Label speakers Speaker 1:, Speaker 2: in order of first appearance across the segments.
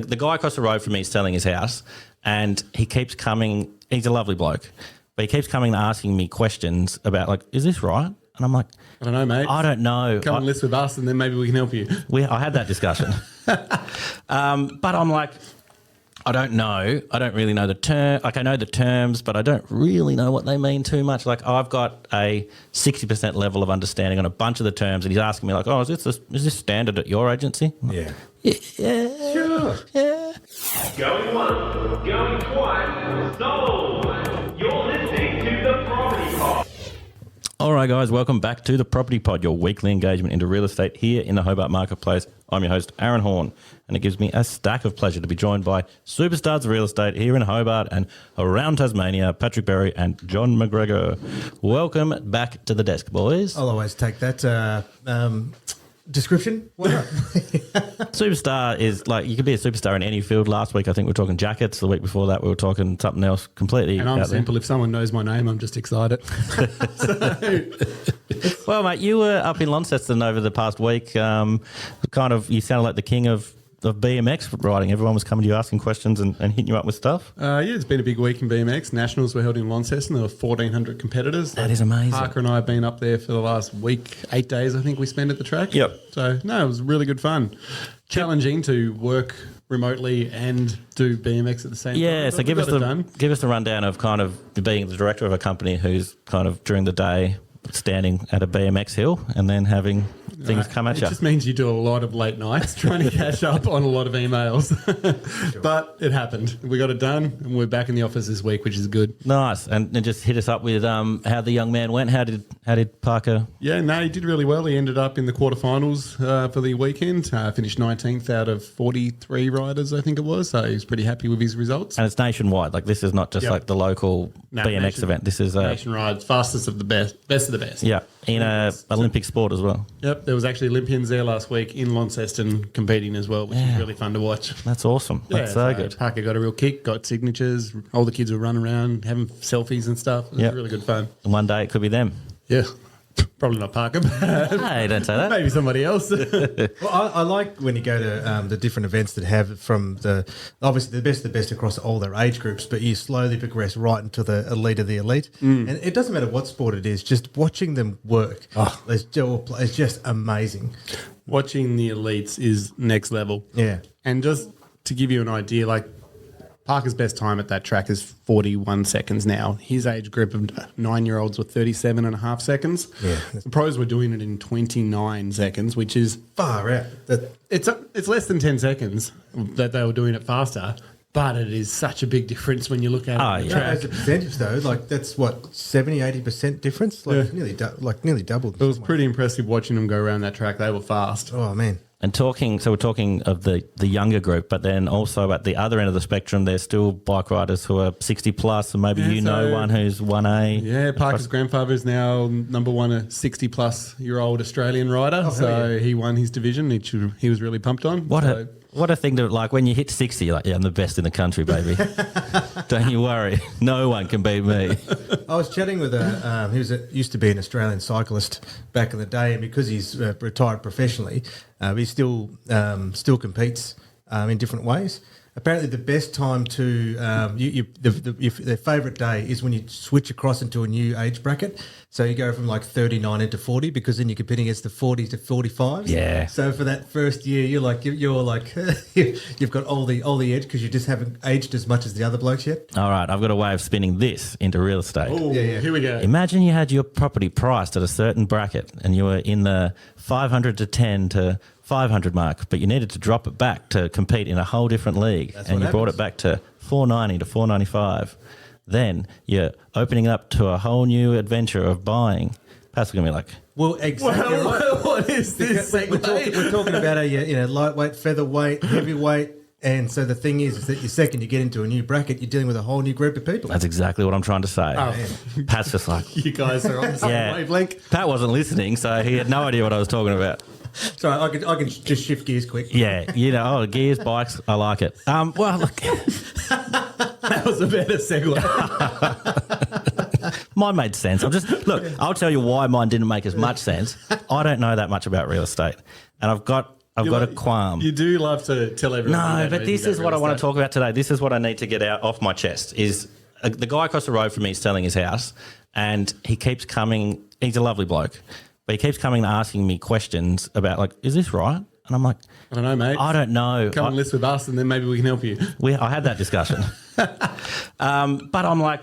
Speaker 1: the guy across the road from me is selling his house, and he keeps coming. He's a lovely bloke, but he keeps coming and asking me questions about, like, is this right? And I'm like,
Speaker 2: I don't know, mate.
Speaker 1: I don't know.
Speaker 2: Come and list with us, and then maybe we can help you.
Speaker 1: I had that discussion. But I'm like, I don't know. I don't really know the term. Like, I know the terms, but I don't really know what they mean too much. Like, I've got a 60% level of understanding on a bunch of the terms, and he's asking me, like, oh, is this standard at your agency?
Speaker 3: Yeah.
Speaker 1: Yeah.
Speaker 3: Sure.
Speaker 1: Yeah.
Speaker 4: Going once, going twice, sold. You're listening to the Property Pod.
Speaker 1: All right, guys, welcome back to the Property Pod, your weekly engagement into real estate here in the Hobart Marketplace. I'm your host, Aaron Horn, and it gives me a stack of pleasure to be joined by superstars of real estate here in Hobart and around Tasmania, Patrick Berry and John McGregor. Welcome back to the desk, boys.
Speaker 3: I'll always take that description. Why not?
Speaker 1: Superstar is like, you could be a superstar in any field. Last week, I think we were talking jackets. The week before that, we were talking something else completely.
Speaker 2: And I'm
Speaker 1: out there.
Speaker 2: simple. If someone knows my name, I'm just excited.
Speaker 1: Well, mate, you were up in Launceston over the past week. You sounded like the king of BMX riding. Everyone was coming to you asking questions and hitting you up with stuff.
Speaker 2: Yeah, it's been a big week in BMX. Nationals were held in Launceston. There were 1,400 competitors.
Speaker 1: That is amazing.
Speaker 2: Parker and I have been up there for the last week, 8 days, I think we spent at the track.
Speaker 1: Yep.
Speaker 2: So, no, it was really good fun. Challenging to work remotely and do BMX at the same time.
Speaker 1: Yeah, so
Speaker 2: But
Speaker 1: give
Speaker 2: we
Speaker 1: us
Speaker 2: got it done.
Speaker 1: the rundown of kind of being the director of a company who's kind of during the day standing at a BMX hill and then having things come at
Speaker 2: It
Speaker 1: you.
Speaker 2: just means you do a lot of late nights trying to catch up on a lot of emails. But it happened. We got it done, and we're back in the office this week, which is good.
Speaker 1: Nice, and just hit us up with how the young man went. How did Parker?
Speaker 2: Yeah, no, he did really well. He ended up in the quarterfinals for the weekend. Finished 19th out of 43 riders, I think it was. So he was pretty happy with his results.
Speaker 1: And it's nationwide. Like, this is not just
Speaker 2: Yep.
Speaker 1: like the local BMX event. This is
Speaker 2: Nation rides, fastest of the best of the best.
Speaker 1: yeah, in a Olympic sport as well.
Speaker 2: Yep, there was actually Olympians there last week in Launceston competing as well, which was really fun to watch.
Speaker 1: That's awesome. That's so good.
Speaker 2: Parker got a real kick, got signatures. All the kids were running around having selfies and stuff. It was
Speaker 1: Yep.
Speaker 2: really good fun.
Speaker 1: And one day it could be them.
Speaker 2: Yeah, probably not Parker, but
Speaker 1: Hey, don't say that.
Speaker 2: maybe somebody else.
Speaker 3: Well, I like when you go to the different events that have from obviously the best across all their age groups, but you slowly progress right into the elite of the elite. And it doesn't matter what sport it is, just watching them work is just amazing.
Speaker 2: Watching the elites is next level.
Speaker 3: Yeah.
Speaker 2: And just to give you an idea, like Parker's best time at that track is 41 seconds now. His age group of 9-year-olds were 37 and a half seconds.
Speaker 3: Yeah.
Speaker 2: The pros were doing it in 29 seconds, which is
Speaker 3: Far out.
Speaker 2: it's less than 10 seconds that they were doing it faster. But it is such a big difference when you look at it on the
Speaker 1: yeah.
Speaker 2: track.
Speaker 3: As a percentage though, like that's what 70-80% difference, like nearly doubled.
Speaker 2: It was pretty impressive watching them go around that track. They were fast.
Speaker 3: Oh man.
Speaker 1: And we're talking of the younger group, but then also at the other end of the spectrum, there's still bike riders who are 60 plus, and maybe one who's 1A.
Speaker 2: Yeah, Parker's grandfather is now number one, a 60-plus-year-old Australian rider. He won his division, which he was really pumped on.
Speaker 1: What a thing to, like, when you hit 60, you're like, yeah, I'm the best in the country, baby. Don't you worry. No one can beat me.
Speaker 3: I was chatting with used to be an Australian cyclist back in the day, and because he's retired professionally, he still competes in different ways. Apparently, the best time to their favourite day is when you switch across into a new age bracket. So you go from like 39 into 40, because then you're competing against the 40 to 45s.
Speaker 1: Yeah.
Speaker 3: So for that first year, you're like you've got all the edge because you just haven't aged as much as the other blokes yet.
Speaker 1: All right, I've got a way of spinning this into real estate.
Speaker 2: Oh,
Speaker 3: Yeah.
Speaker 2: Here we go.
Speaker 1: Imagine you had your property priced at a certain bracket and you were in the 500 to 10 to 500 mark, but you needed to drop it back to compete in a whole different league.
Speaker 3: That's
Speaker 1: and
Speaker 3: what
Speaker 1: you brought
Speaker 3: happens.
Speaker 1: it back to 490 to 495. Then you're opening up to a whole new adventure of buying. Pat's going to be like,
Speaker 3: Well, exactly right.
Speaker 2: What is this?
Speaker 3: We're talking about a lightweight, featherweight, heavyweight. And so the thing is that your second you get into a new bracket, you're dealing with a whole new group of people.
Speaker 1: that's exactly what I'm trying to say. Pat's just like,
Speaker 2: You guys are on the same
Speaker 1: yeah.
Speaker 2: wavelength.
Speaker 1: Pat wasn't listening, so he had no idea what I was talking about.
Speaker 3: Sorry, I can just shift gears quick.
Speaker 1: Yeah, gears, bikes, I like it. Well, look,
Speaker 2: That was a better segue.
Speaker 1: mine made sense. I'll tell you why mine didn't make as much sense. I don't know that much about real estate, and I've got I've got a qualm.
Speaker 2: You do love to tell everyone.
Speaker 1: No,
Speaker 2: you don't
Speaker 1: but
Speaker 2: know
Speaker 1: this
Speaker 2: anything
Speaker 1: is
Speaker 2: about
Speaker 1: what I
Speaker 2: real
Speaker 1: want to
Speaker 2: estate.
Speaker 1: talk about today. This is what I need to get out off my chest is the guy across the road from me is selling his house and he keeps coming. He's a lovely bloke, but he keeps coming and asking me questions about like, is this right? And I'm like,
Speaker 2: I don't know, mate.
Speaker 1: I don't know.
Speaker 2: Come and list with us, and then maybe we can help you.
Speaker 1: I had that discussion. But I'm like,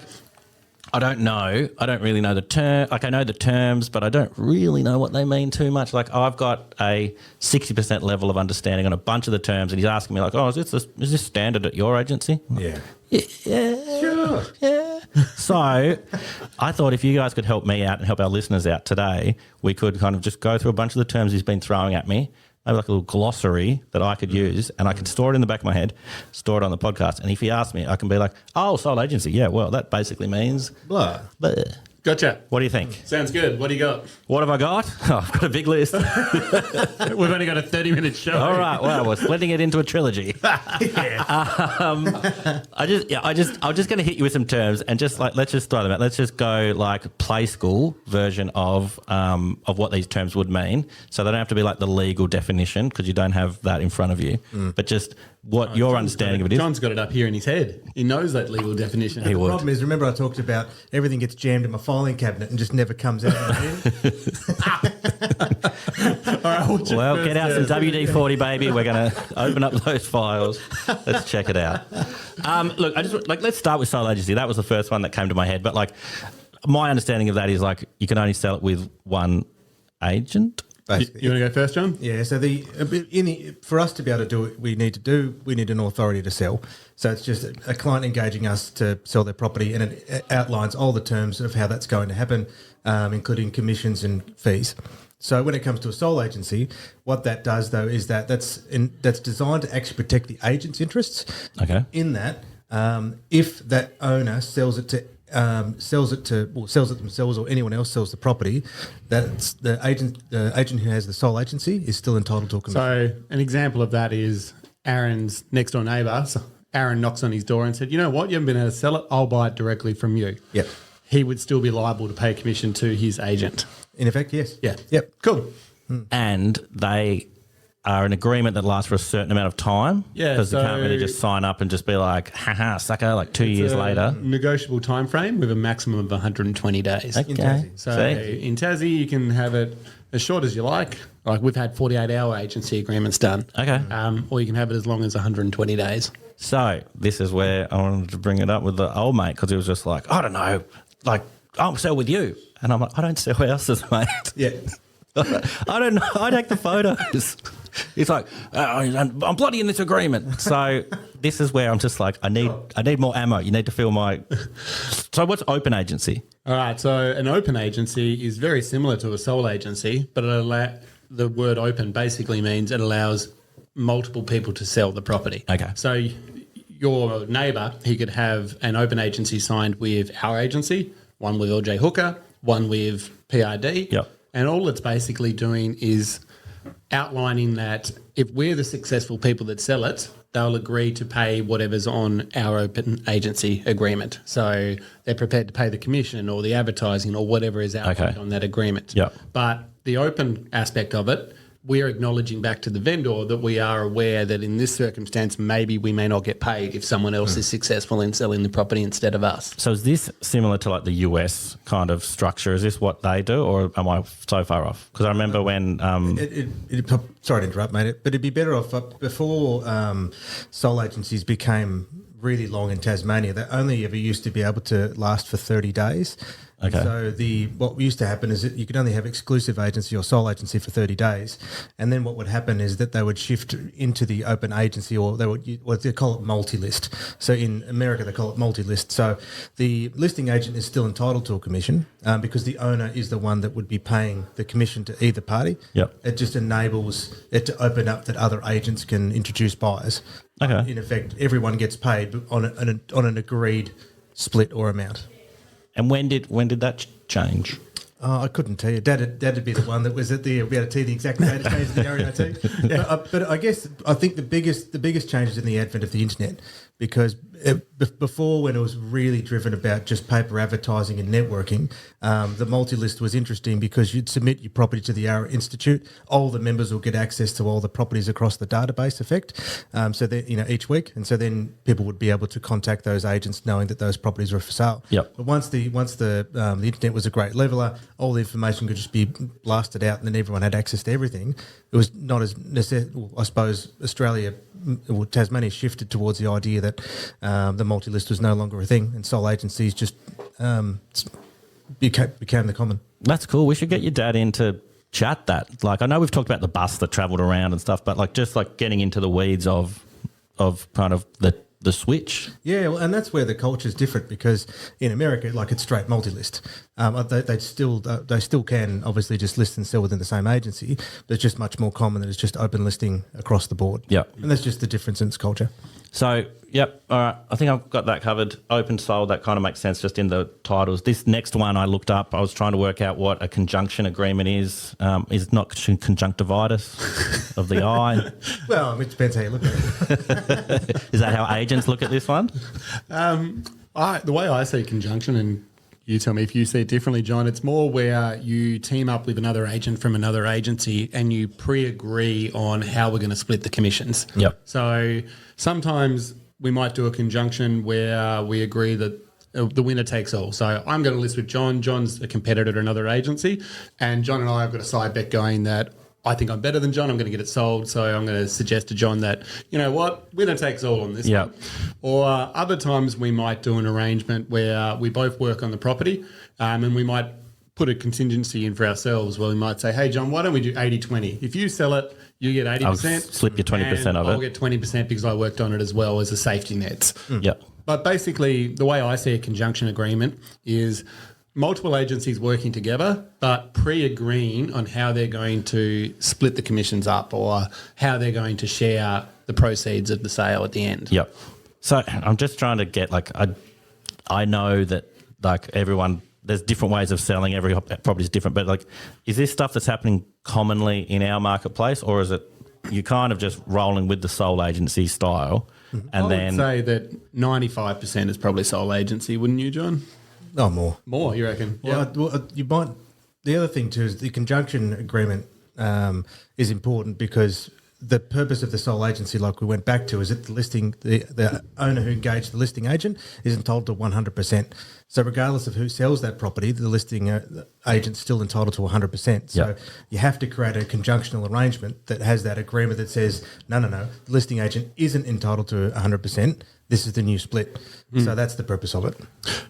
Speaker 1: I don't know. I don't really know the term. Like I know the terms, but I don't really know what they mean too much. Like I've got a 60% level of understanding on a bunch of the terms, and he's asking me like, "Oh, is this standard at your agency?"
Speaker 3: Yeah.
Speaker 1: Yeah.
Speaker 3: Sure.
Speaker 1: Yeah. So I thought if you guys could help me out and help our listeners out today, we could kind of just go through a bunch of the terms he's been throwing at me. Maybe like a little glossary that I could use and I can store it in the back of my head, store it on the podcast. And if he asks me, I can be like, oh, sole agency. Yeah, well, that basically means
Speaker 3: Blah.
Speaker 1: blah.
Speaker 2: Gotcha.
Speaker 1: What do you think?
Speaker 2: Sounds good. What do you got?
Speaker 1: What have I got? Oh, I've got a big list.
Speaker 2: We've only got a 30-minute show.
Speaker 1: All right. Well, we're splitting it into a trilogy. I'm just going to hit you with some terms and just like, let's just throw them out. Let's just go like play school version of what these terms would mean. So they don't have to be like the legal definition because you don't have that in front of you, but just what your understanding of it is.
Speaker 2: John's got it up here in his head. He knows that legal definition.
Speaker 1: He
Speaker 3: The
Speaker 1: would.
Speaker 3: problem is, remember I talked about everything gets jammed in my filing cabinet and just never comes out.
Speaker 2: All right, what's your
Speaker 1: Well,
Speaker 2: first
Speaker 1: get out some
Speaker 2: term?
Speaker 1: WD-40, baby. We're going to open up those files. Let's check it out. Look, let's start with sole agency. That was the first one that came to my head. But like, my understanding of that is like you can only sell it with one agent.
Speaker 3: Basically.
Speaker 2: You want to go first, John?
Speaker 3: Yeah, so for us to be able to do it, we need an authority to sell. So it's just a client engaging us to sell their property, and it outlines all the terms of how that's going to happen, including commissions and fees. So when it comes to a sole agency, what that does though is that's designed to actually protect the agent's interests.
Speaker 1: Okay.
Speaker 3: In that, if that owner sells it themselves or anyone else sells the property, that's the agent who has the sole agency is still entitled to a commission.
Speaker 2: So an example of that is Aaron's next door neighbour. So Aaron knocks on his door and said, you know what, you haven't been able to sell it, I'll buy it directly from you.
Speaker 3: Yep.
Speaker 2: He would still be liable to pay commission to his agent.
Speaker 3: In effect, yes.
Speaker 2: Yeah.
Speaker 3: Yep.
Speaker 2: Cool.
Speaker 1: And they are an agreement that lasts for a certain amount of time.
Speaker 2: Yeah,
Speaker 1: Because you can't really
Speaker 2: so-
Speaker 1: just sign up and just be like, haha, sucker, like 2 years later.
Speaker 2: Negotiable time frame with a maximum of 120 days.
Speaker 1: Okay.
Speaker 3: Tassie.
Speaker 2: So
Speaker 1: See?
Speaker 2: in Tassie, you can have it as short as you like. Like we've had 48-hour agency agreements done.
Speaker 1: Okay.
Speaker 2: Or you can have it as long as 120 days.
Speaker 1: So this is where I wanted to bring it up with the old mate because he was just like, I don't know, like, I'll sell with you. And I'm like, I don't sell houses, mate.
Speaker 3: Yeah.
Speaker 1: I don't know. I take the photos. He's like, I'm bloody in this agreement. So this is where I'm just like, I need more ammo. You need to fill my. So what's open agency?
Speaker 2: All right. So an open agency is very similar to a sole agency, but the word open basically means it allows multiple people to sell the property.
Speaker 1: Okay.
Speaker 2: So your neighbour, he could have an open agency signed with our agency, one with LJ Hooker, one with PRD.
Speaker 1: Yep.
Speaker 2: And all it's basically doing is outlining that if we're the successful people that sell it, they'll agree to pay whatever's on our open agency agreement. So they're prepared to pay the commission or the advertising or whatever is outlined
Speaker 1: Okay.
Speaker 2: on that agreement.
Speaker 1: Yep.
Speaker 2: But the open aspect of it, we're acknowledging back to the vendor that we are aware that in this circumstance, maybe we may not get paid if someone else is successful in selling the property instead of us.
Speaker 1: So is this similar to like the US kind of structure? Is this what they do, or am I so far off? Because I remember when
Speaker 3: Sorry to interrupt, mate, but it'd be better off before sole agencies became really long in Tasmania. They only ever used to be able to last for 30 days.
Speaker 1: Okay.
Speaker 3: So what used to happen is that you could only have exclusive agency or sole agency for 30 days, and then what would happen is that they would shift into the open agency, or they call it multi-list. So in America they call it multi-list. So the listing agent is still entitled to a commission because the owner is the one that would be paying the commission to either party.
Speaker 1: Yep.
Speaker 3: It just enables it to open up that other agents can introduce buyers.
Speaker 1: Okay.
Speaker 3: In effect, everyone gets paid on an agreed split or amount.
Speaker 1: and when did that change?
Speaker 3: I couldn't tell you. Dad'd be the one that was at the be able to tell you the exact date it changed in the RNT. But I think the biggest change is in the advent of the internet, because before, when it was really driven about just paper advertising and networking, the multi-list was interesting because you'd submit your property to the Yarra Institute. All the members will get access to all the properties across the database effect. So that, each week, and so then people would be able to contact those agents knowing that those properties were for sale.
Speaker 1: Yep.
Speaker 3: But once the internet was a great leveler, all the information could just be blasted out, and then everyone had access to everything. It was not as I suppose Australia. Well, Tasmania shifted towards the idea that the multi-list was no longer a thing, and sole agencies just became the common.
Speaker 1: That's cool. We should get your dad in to chat that. Like, I know we've talked about the bus that travelled around and stuff, but like just like getting into the weeds of kind of the switch.
Speaker 3: Yeah, well, and that's where the culture is different, because in America, like, it's straight multi-list. They still can obviously just list and sell within the same agency, but it's just much more common that it's just open listing across the board.
Speaker 1: Yeah,
Speaker 3: and that's just the difference in its culture.
Speaker 1: So, yep, all right. I think I've got that covered. Open sold, that kind of makes sense just in the titles. This next one I looked up, I was trying to work out what a conjunction agreement is. Is it not conjunctivitis of the eye?
Speaker 3: Well, I mean, it depends how you look at it.
Speaker 1: Is that how agents look at this one?
Speaker 2: The way I see conjunction, and you tell me if you see it differently, John, it's more where you team up with another agent from another agency and you pre-agree on how we're going to split the commissions.
Speaker 1: Yep.
Speaker 2: So sometimes we might do a conjunction where we agree that the winner takes all. So I'm going to list with John. John's a competitor at another agency, and John and I have got a side bet going that I think I'm better than John. I'm going to get it sold. So I'm going to suggest to John that, you know what, winner takes all on this
Speaker 1: Yep.
Speaker 2: one. Or other times we might do an arrangement where we both work on the property, and we might put a contingency in for ourselves where we might say, hey, John, why don't we do 80-20? If you sell it, you get 80%.
Speaker 1: I'll slip you 20%
Speaker 2: and
Speaker 1: of it.
Speaker 2: I'll get 20% because I worked on it as well as a safety net.
Speaker 1: Yep.
Speaker 2: But basically, the way I see a conjunction agreement is multiple agencies working together, but pre-agreeing on how they're going to split the commissions up or how they're going to share the proceeds of the sale at the end.
Speaker 1: Yep. So I'm just trying to get, like, I know that, like, everyone, there's different ways of selling. Every property is different, but, like, is this stuff that's happening commonly in our marketplace, or is it you kind of just rolling with the sole agency style? And
Speaker 2: I
Speaker 1: then
Speaker 2: would say that 95% is probably sole agency, wouldn't you, John?
Speaker 3: Oh, more.
Speaker 2: More, you reckon?
Speaker 3: Well, you might. The other thing too is the conjunction agreement is important because the purpose of the sole agency, like we went back to, is that the owner who engaged the listing agent is entitled to 100%. So regardless of who sells that property, the listing agent's still entitled to 100%. So
Speaker 1: Yep.
Speaker 3: you have to create a conjunctional arrangement that has that agreement that says, no, the listing agent isn't entitled to 100%. This is the new split. So that's the purpose of it.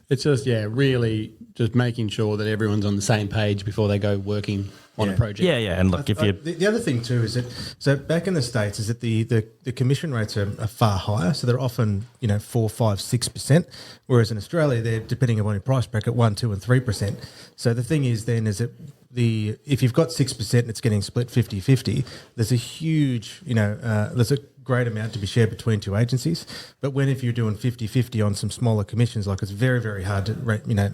Speaker 2: It's just, really just making sure that everyone's on the same page before they go working on a project.
Speaker 1: yeah, and look, if you
Speaker 3: The other thing too is that, so back in the States, is that the commission rates are far higher. So they're often 4, 5, 6%, whereas in Australia they're, depending upon your price bracket, 1, 2, and 3%. So the thing is then is that if you've got 6% and it's getting split 50-50, there's a huge there's a great amount to be shared between two agencies. But if you're doing 50-50 on some smaller commissions, like, it's very, very hard to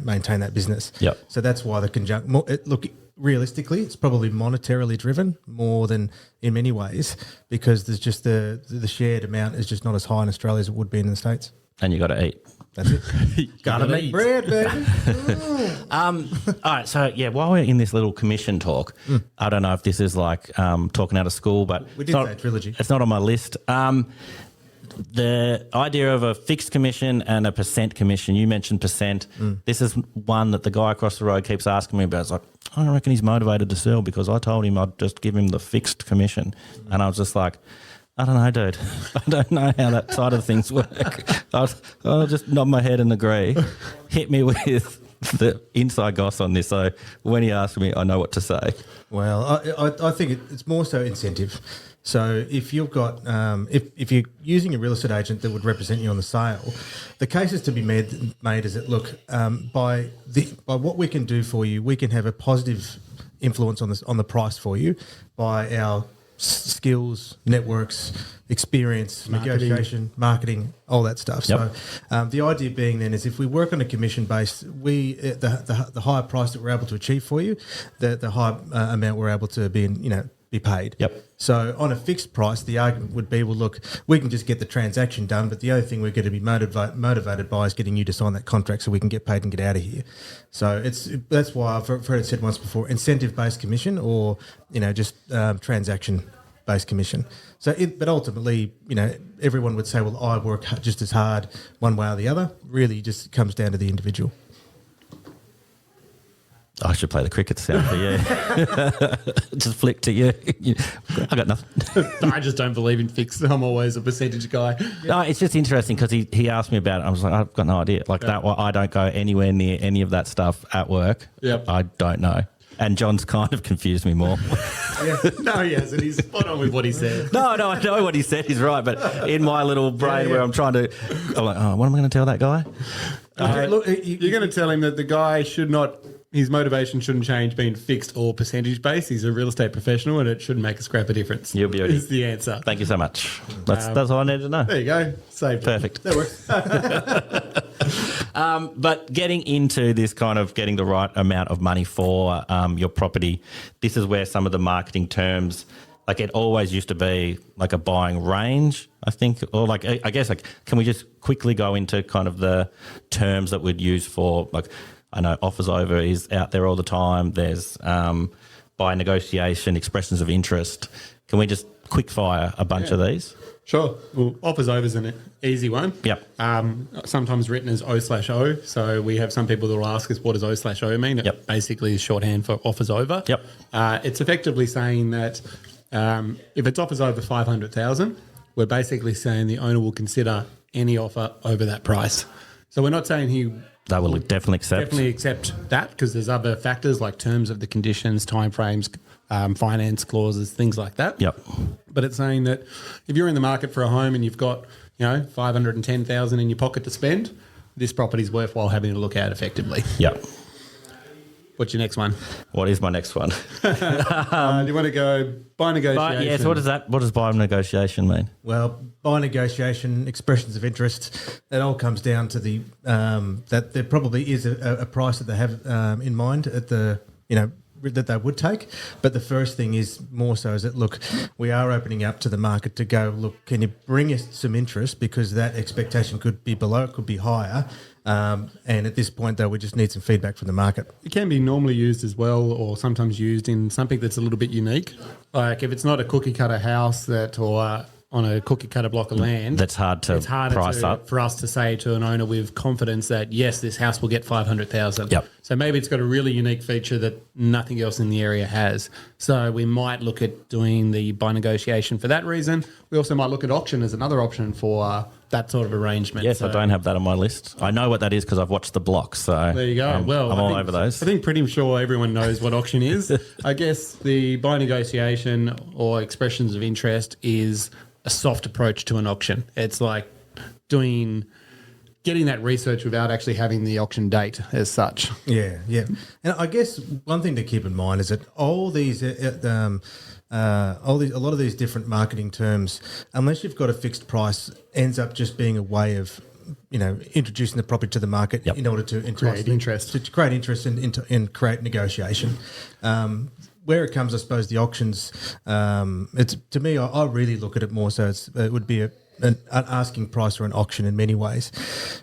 Speaker 3: maintain that business.
Speaker 1: Yep.
Speaker 3: So that's why the realistically, it's probably monetarily driven more than in many ways, because there's just the shared amount is just not as high in Australia as it would be in the States.
Speaker 1: and you got to eat.
Speaker 3: That's it. Gotta make bread, baby.
Speaker 1: All right, so while we're in this little commission talk, I don't know if this is like talking out of school, but
Speaker 3: We did say trilogy.
Speaker 1: It's not on my list. The idea of a fixed commission and a percent commission, you mentioned percent. This is one that the guy across the road keeps asking me about. It's like, I don't reckon he's motivated to sell because I told him I'd just give him the fixed commission. And I was just like, I don't know, dude. I don't know how that side of things work. I'll just nod my head and agree. Hit me with the inside goss on this. So when he asks me, I know what to say.
Speaker 3: Well, I think it's more so incentive. So if you've got, if you're using a real estate agent that would represent you on the sale, the case is to be made is that, look, by what we can do for you, we can have a positive influence on the price for you by our skills, networks, experience, negotiation, marketing, all that stuff.
Speaker 1: Yep.
Speaker 3: So the idea being then is if we work on a commission base, the higher price that we're able to achieve for you, the higher amount we're able to be be paid.
Speaker 1: Yep.
Speaker 3: So on a fixed price, the argument would be, well, look, we can just get the transaction done, but the other thing we're going to be motivated by is getting you to sign that contract so we can get paid and get out of here. So that's why I've heard it said once before, incentive-based commission or, just transaction-based commission. So, but ultimately, everyone would say, well, I work just as hard one way or the other. Really just comes down to the individual.
Speaker 1: I should play the cricket sound for you. Just flick to you. I got nothing.
Speaker 2: I just don't believe in fixed. I'm always a percentage guy.
Speaker 1: No, it's just interesting because he asked me about it. I was like, I've got no idea. That, I don't go anywhere near any of that stuff at work.
Speaker 2: Yep.
Speaker 1: I don't know. And John's kind of confused me more.
Speaker 2: No, he hasn't. He's spot on with what he said.
Speaker 1: No, I know what he said. He's right. But in my little brain where I'm like, oh, what am I going to tell that guy?
Speaker 2: Look, you're going to tell him that the guy his motivation shouldn't change being fixed or percentage based. He's a real estate professional and it shouldn't make a scrap of difference.
Speaker 1: You'll be
Speaker 2: is the answer.
Speaker 1: Thank you so much. That's all I needed to know.
Speaker 2: There you go. Saved it.
Speaker 1: Perfect.
Speaker 2: That works.
Speaker 1: But getting into this kind of getting the right amount of money for your property, this is where some of the marketing terms, like it always used to be like a buying range, I think, or like, I guess, like, can we just quickly go into kind of the terms that we'd use for, like, I know offers over is out there all the time. There's buy negotiation, expressions of interest. Can we just quick fire a bunch of these?
Speaker 2: Sure. Well, offers over is an easy one.
Speaker 1: Yep.
Speaker 2: Sometimes written as O/O. So we have some people that will ask us, what does O/O mean?
Speaker 1: Yep.
Speaker 2: It basically is shorthand for offers over.
Speaker 1: Yep.
Speaker 2: It's effectively saying that if it's offers over 500,000, we're basically saying the owner will consider any offer over that price. So we're not saying
Speaker 1: They will definitely accept.
Speaker 2: Definitely accept that because there's other factors like terms of the conditions, timeframes, finance clauses, things like that.
Speaker 1: Yep.
Speaker 2: But it's saying that if you're in the market for a home and you've got, 510,000 in your pocket to spend, this property's worthwhile having a look at effectively.
Speaker 1: Yep.
Speaker 2: What's your next one?
Speaker 1: What is my next one?
Speaker 2: Do you want to go buy negotiation?
Speaker 1: Yes. What does buy negotiation mean?
Speaker 3: Well, by negotiation, expressions of interest, it all comes down to the that there probably is a price that they have in mind at the that they would take. But the first thing is more so is that, look, we are opening up to the market to go, look, can you bring us some interest because that expectation could be below, it could be higher. And at this point, though, we just need some feedback from the market.
Speaker 2: It can be normally used as well or sometimes used in something that's a little bit unique. Like if it's not a cookie cutter house or on a cookie cutter block of land.
Speaker 1: That's hard to price up.
Speaker 2: For us to say to an owner with confidence that, yes, this house will get 500,000.
Speaker 1: Yep.
Speaker 2: So maybe it's got a really unique feature that nothing else in the area has. So we might look at doing the buy negotiation for that reason. We also might look at auction as another option for that sort of arrangement.
Speaker 1: Yes, I don't have that on my list. I know what that is because I've watched the blocks. So
Speaker 2: there you go.
Speaker 1: I'm all over those.
Speaker 2: I think pretty sure everyone knows what auction is. I guess the buy negotiation or expressions of interest is a soft approach to an auction. It's like getting that research without actually having the auction date as such.
Speaker 3: Yeah. And I guess one thing to keep in mind is that a lot of these different marketing terms, unless you've got a fixed price, ends up just being a way of introducing the property to the market in order to
Speaker 2: create interest,
Speaker 3: to create interest and create negotiation. Where it comes, I suppose, the auctions, it's to me, I really look at it more so it would be an asking price or an auction in many ways,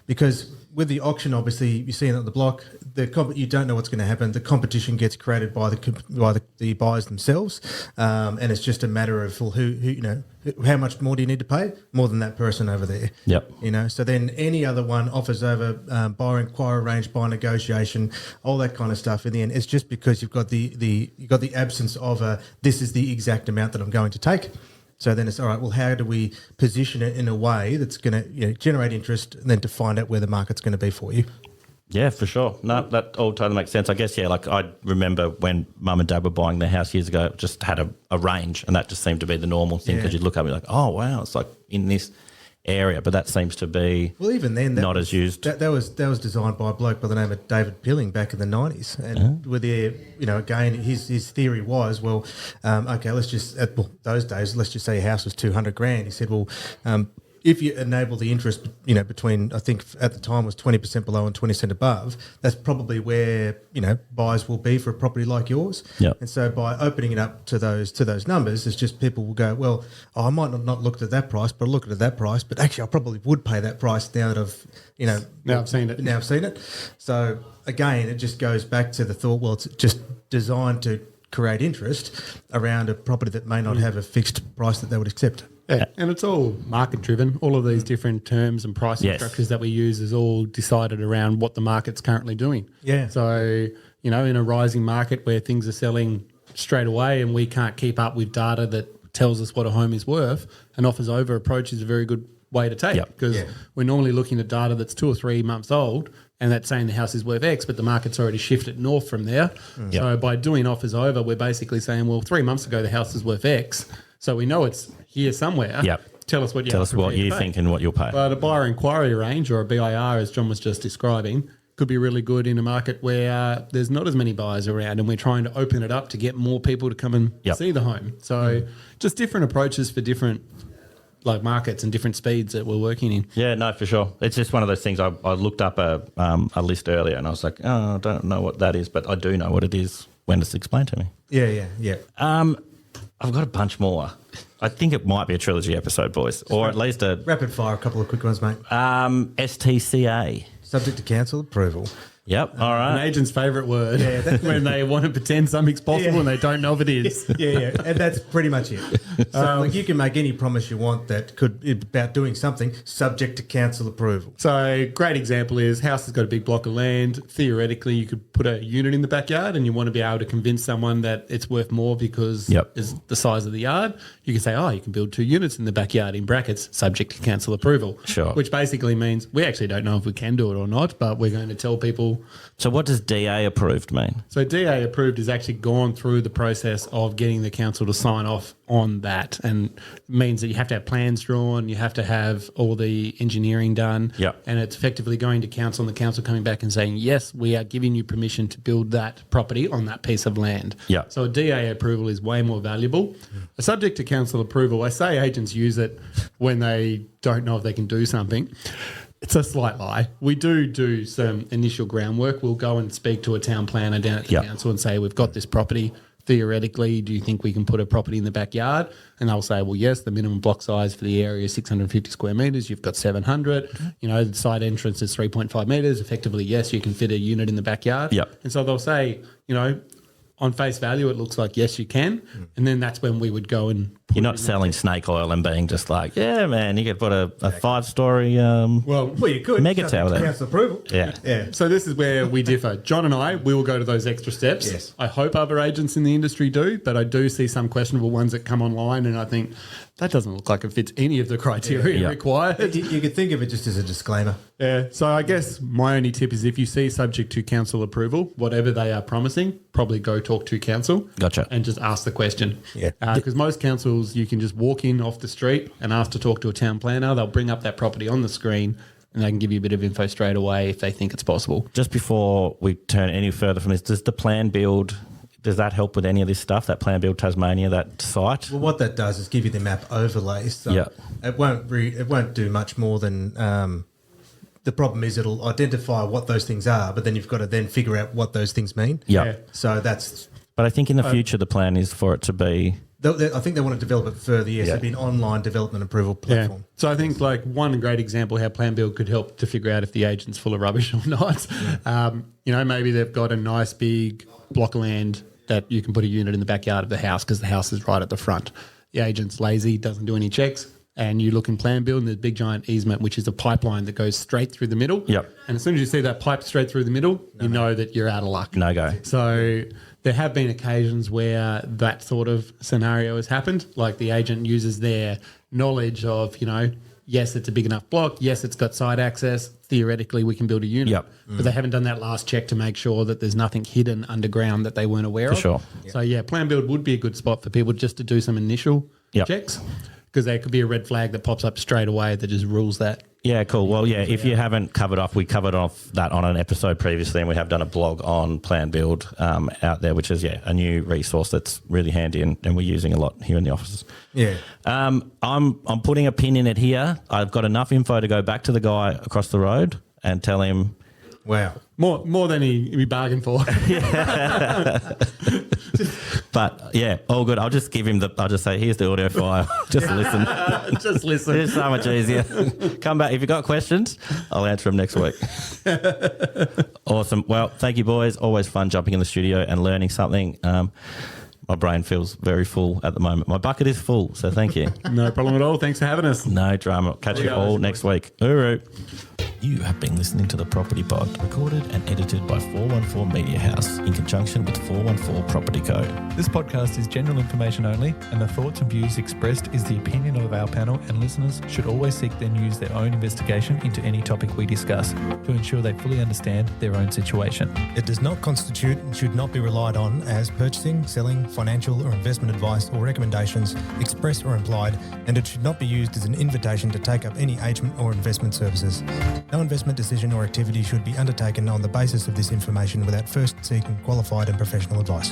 Speaker 3: because with the auction, obviously, you see it on the block, you don't know what's going to happen. The competition gets created by the buyers themselves, and it's just a matter of how much more do you need to pay? More than that person over there.
Speaker 1: Yep.
Speaker 3: So then any other one offers over buyer inquiry range, buy negotiation, all that kind of stuff. In the end, it's just because you've got the absence of this is the exact amount that I'm going to take. So then it's all right. Well, how do we position it in a way that's going to generate interest, and then to find out where the market's going to be for you?
Speaker 1: Yeah, for sure. No, that all totally makes sense. I guess, like I remember when Mum and Dad were buying their house years ago, it just had a range, and that just seemed to be the normal thing because you'd look up and be like, oh, wow, it's like in this area, but that seems to be
Speaker 3: even then
Speaker 1: not as used.
Speaker 3: That was designed by a bloke by the name of David Pilling back in the 90s, and with again his theory was, okay, let's just those days let's just say a house was $200,000. He said, well, if you enable the interest, between, I think at the time was 20% below and 20% above, that's probably where, buyers will be for a property like yours.
Speaker 1: Yep.
Speaker 3: And so by opening it up to those numbers, it's just people will go, well, I might not looked at that price, but I'll look at that price. But actually, I probably would pay that price now that I've,
Speaker 2: Now I've seen it.
Speaker 3: Now I've seen it. So again, it just goes back to the thought, well, it's just designed to create interest around a property that may not have a fixed price that they would accept.
Speaker 2: Yeah, and it's all market driven. All of these different terms and pricing
Speaker 1: Yes.
Speaker 2: structures that we use is all decided around what the market's currently doing.
Speaker 3: Yeah.
Speaker 2: So, in a rising market where things are selling straight away and we can't keep up with data that tells us what a home is worth, an offers over approach is a very good way to take,
Speaker 1: Yep.
Speaker 2: because we're normally looking at data that's 2 or 3 months old and that's saying the house is worth X, but the market's already shifted north from there. So by doing offers over, we're basically saying, well, 3 months ago the house is worth X, so we know it's here somewhere.
Speaker 1: Yep.
Speaker 2: Tell us what
Speaker 1: Tell us what you think and what you'll pay.
Speaker 2: But a buyer inquiry range, or a BIR, as John was just describing, could be really good in a market where there's not as many buyers around and we're trying to open it up to get more people to come and
Speaker 1: Yep.
Speaker 2: see the home. So just different approaches for different markets and different speeds that we're working in.
Speaker 1: Yeah, no, for sure. It's just one of those things. I looked up a list earlier and I was like, oh, I don't know what that is, but I do know what it is when it's explained to me.
Speaker 3: Yeah.
Speaker 1: I've got a bunch more. I think it might be a trilogy episode, boys, or at least a
Speaker 3: Rapid fire, a couple of quick ones, mate.
Speaker 1: STCA.
Speaker 3: Subject to council approval.
Speaker 1: Yep, all
Speaker 2: An
Speaker 1: right.
Speaker 2: agent's favourite word when they want to pretend something's possible and they don't know if it is.
Speaker 3: Yeah, and that's pretty much it. So, you can make any promise you want that could about doing something subject to council approval.
Speaker 2: So great example is house has got a big block of land. Theoretically, you could put a unit in the backyard and you want to be able to convince someone that it's worth more because it's the size of the yard. You can say, you can build 2 units in the backyard in brackets subject to council approval.
Speaker 1: Sure.
Speaker 2: Which basically means we actually don't know if we can do it or not, but we're going to tell people.
Speaker 1: So what does DA approved mean?
Speaker 2: So DA approved has actually gone through the process of getting the council to sign off on that, and it means that you have to have plans drawn, you have to have all the engineering done, and it's effectively going to council and the council coming back and saying, yes, we are giving you permission to build that property on that piece of land. So a DA approval is way more valuable. A subject to council approval, I say agents use it when they don't know if they can do something. It's a slight lie. We do some initial groundwork. We'll go and speak to a town planner down at the council and say, we've got this property. Theoretically, do you think we can put a property in the backyard? And they'll say, well, yes, the minimum block size for the area is 650 square metres. You've got 700. The side entrance is 3.5 metres. Effectively, yes, you can fit a unit in the backyard. And so they'll say, on face value, it looks like, yes, you can. And then that's when we would go and put
Speaker 1: You're not selling snake oil and being just like, yeah, man, you could put a 5-story
Speaker 3: Well, you could.
Speaker 1: mega
Speaker 3: subject
Speaker 1: tower
Speaker 3: to
Speaker 1: there.
Speaker 3: council approval.
Speaker 1: Yeah.
Speaker 2: So this is where we differ. John and I, we will go to those extra steps.
Speaker 3: Yes.
Speaker 2: I hope other agents in the industry do, but I do see some questionable ones that come online and I think that doesn't look like it fits any of the criteria required.
Speaker 3: You could think of it just as a disclaimer.
Speaker 2: Yeah. So I guess my only tip is if you see subject to council approval, whatever they are promising, probably go talk to council.
Speaker 1: Gotcha.
Speaker 2: And just ask the question.
Speaker 3: Yeah.
Speaker 2: Because most councils, you can just walk in off the street and ask to talk to a town planner. They'll bring up that property on the screen and they can give you a bit of info straight away if they think it's possible.
Speaker 1: Just before we turn any further from this, does the plan build, does that help with any of this stuff, that Plan Build Tasmania, that site?
Speaker 3: Well, what that does is give you the map overlays. So it won't do much more than the problem is it'll identify what those things are, but then you've got to then figure out what those things mean.
Speaker 1: Yeah.
Speaker 3: So that's.
Speaker 1: But I think in the future the plan is for it to be.
Speaker 3: I think they want to develop it further. Yes, it'd be an online development approval platform.
Speaker 2: Yeah. So I think one great example how Plan Build could help to figure out if the agent's full of rubbish or not. Maybe they've got a nice big block of land that you can put a unit in the backyard of the house because the house is right at the front. The agent's lazy, doesn't do any checks, and you look in Plan Build and there's a big giant easement, which is a pipeline that goes straight through the middle. And as soon as you see that pipe straight through the middle, you know that you're out of luck.
Speaker 1: No go.
Speaker 2: So there have been occasions where that sort of scenario has happened, like the agent uses their knowledge of, yes, it's a big enough block. Yes, it's got side access. Theoretically, we can build a unit. But they haven't done that last check to make sure that there's nothing hidden underground that they weren't aware of.
Speaker 1: Sure.
Speaker 2: So, Plan Build would be a good spot for people just to do some initial checks because there could be a red flag that pops up straight away that just rules that
Speaker 1: Yeah, cool. Well, yeah, if you haven't covered off, we covered off that on an episode previously, and we have done a blog on Plan Build out there, which is, a new resource that's really handy and we're using a lot here in the offices. Yeah. I'm putting a pin in it here. I've got enough info to go back to the guy across the road and tell him.
Speaker 2: Wow. More than he bargained for.
Speaker 1: But yeah, all good. I'll just give him I'll just say, here's the audio file. Just listen.
Speaker 2: Just listen.
Speaker 1: It's so much easier. Come back. If you've got questions, I'll answer them next week. Awesome. Well, thank you, boys. Always fun jumping in the studio and learning something. My brain feels very full at the moment. My bucket is full, so thank you.
Speaker 2: No problem at all. Thanks for having us.
Speaker 1: No drama. Catch you all next week. Uru. You have been listening to The Property Pod, recorded and edited by 414 Media House in conjunction with 414 Property Co.
Speaker 5: This podcast is general information only, and the thoughts and views expressed is the opinion of our panel, and listeners should always seek then use their own investigation into any topic we discuss to ensure they fully understand their own situation.
Speaker 6: It does not constitute and should not be relied on as purchasing, selling, financial or investment advice or recommendations, expressed or implied, and it should not be used as an invitation to take up any agent or investment services. No investment decision or activity should be undertaken on the basis of this information without first seeking qualified and professional advice.